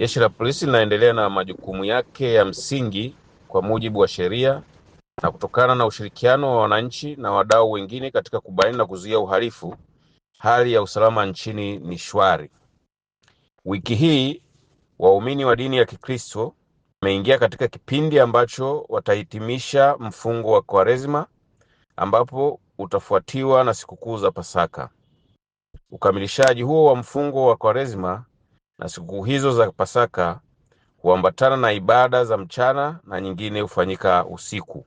Jeshi la Polisi linaendelea na majukumu yake ya msingi kwa mujibu wa sheria na kutokana na ushirikiano wa wananchi na wadau wengine katika kubaini na kuzuia uhalifu, hali ya usalama nchini ni shwari. Wiki hii waumini wa dini ya Kikristo wameingia katika kipindi ambacho watahitimisha mfungo wa Kwaresma, ambapo utafuatiwa na sikukuu za Pasaka. Ukamilishaji huo wa mfungo wa Kwaresma na sikukuu hizo za Pasaka huambatana na ibada za mchana na nyingine hufanyika usiku.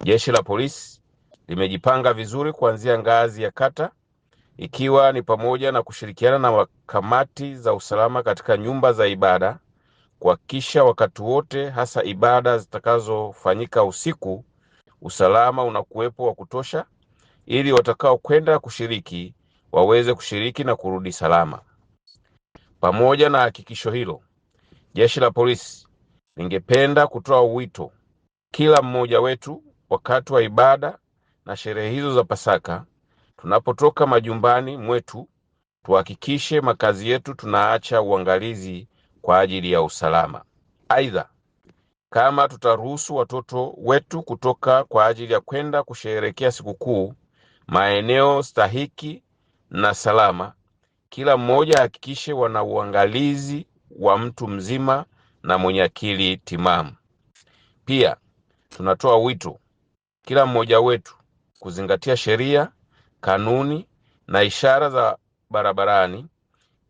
Jeshi la Polisi limejipanga vizuri kuanzia ngazi ya kata, ikiwa ni pamoja na kushirikiana na kamati za usalama katika nyumba za ibada kuhakikisha wakati wote, hasa ibada zitakazofanyika usiku, usalama unakuwepo wa kutosha ili watakao kwenda kushiriki waweze kushiriki na kurudi salama. Pamoja na hakikisho hilo, Jeshi la Polisi lingependa kutoa wito kila mmoja wetu wakati wa ibada na sherehe hizo za Pasaka, tunapotoka majumbani mwetu, tuhakikishe makazi yetu tunaacha uangalizi kwa ajili ya usalama. Aidha, kama tutaruhusu watoto wetu kutoka kwa ajili ya kwenda kusherehekea sikukuu maeneo stahiki na salama, kila mmoja hakikishe wana uangalizi wa mtu mzima na mwenye akili timamu. Pia tunatoa wito kila mmoja wetu kuzingatia sheria, kanuni na ishara za barabarani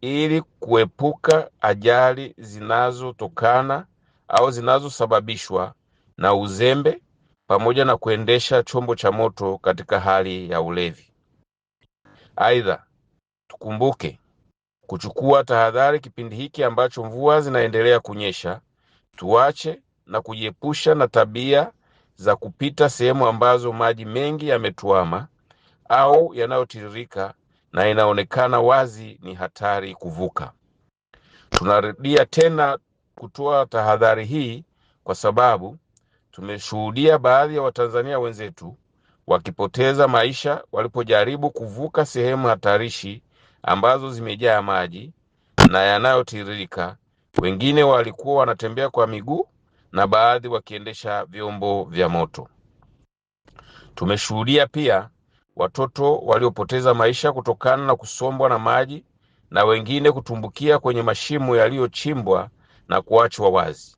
ili kuepuka ajali zinazotokana au zinazosababishwa na uzembe pamoja na kuendesha chombo cha moto katika hali ya ulevi. Aidha, tukumbuke kuchukua tahadhari kipindi hiki ambacho mvua zinaendelea kunyesha. Tuache na kujiepusha na tabia za kupita sehemu ambazo maji mengi yametuama au yanayotiririka na inaonekana wazi ni hatari kuvuka. Tunarudia tena kutoa tahadhari hii kwa sababu tumeshuhudia baadhi ya Watanzania wenzetu wakipoteza maisha walipojaribu kuvuka sehemu hatarishi ambazo zimejaa maji na yanayotiririka. Wengine walikuwa wanatembea kwa miguu na baadhi wakiendesha vyombo vya moto. Tumeshuhudia pia watoto waliopoteza maisha kutokana na kusombwa na maji na wengine kutumbukia kwenye mashimo yaliyochimbwa na kuachwa wazi.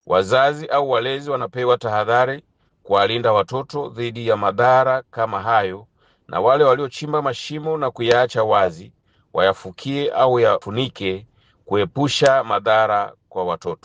Wazazi au walezi wanapewa tahadhari kuwalinda watoto dhidi ya madhara kama hayo, na wale waliochimba mashimo na kuyaacha wazi wayafukie au yafunike kuepusha madhara kwa watoto.